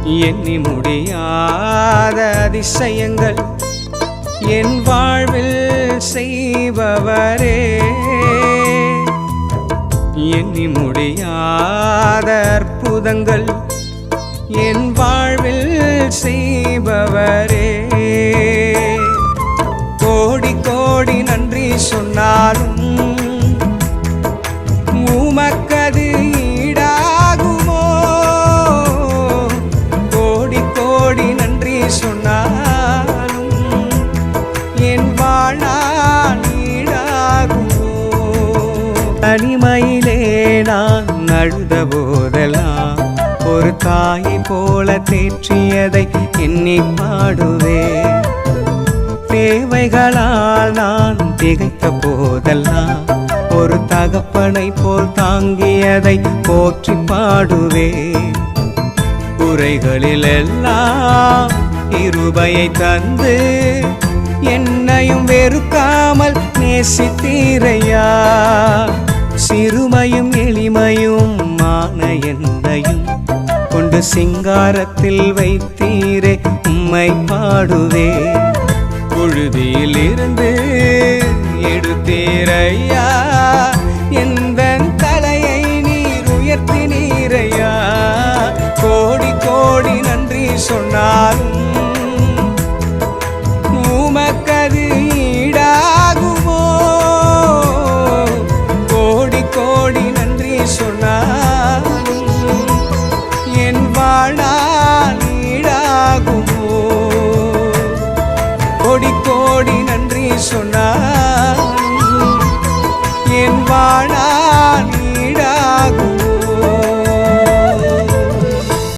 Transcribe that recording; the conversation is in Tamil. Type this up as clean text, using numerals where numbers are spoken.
எண்ணி முடியாத அதிசயங்கள் என் வாழ்வில் செய்பவரே, எண்ணி முடியாத அற்புதங்கள் என் வாழ்வில் செய்பவரே. கோடி கோடி நன்றி சொன்னாலும் உமக்கது ஈடாகுமோ? கோடி கோடி நன்றி சொன்னாலும் என் வாழ்நாள் ஈடாகுமோ? தனிமையிலே நான் அழுத போதெல்லாம் ஒரு தாயை போல தேற்றியதை எண்ணி பாடுவேன். தேவைகளால் நான் திகைத்த போதெல்லாம் ஒரு தகப்பனை போல் தாங்கியதை போற்றி பாடுவேன். குறைகளில் எல்லாம் கிருபையை தந்து என்னையும் வெறுக்காமல் நேசித்தீரையா. சிறுமையும் எளிமையும் மான என்னையும் கொண்டு சிங்காரத்தில் வைத்தீரே, உம்மை பாடுவேன். புழுதியில் இருந்து எடுத்தீரையா, எந்த தலையை நீர் உயர்த்தினீரையா. கோடி கோடி நன்றி சொன்னார்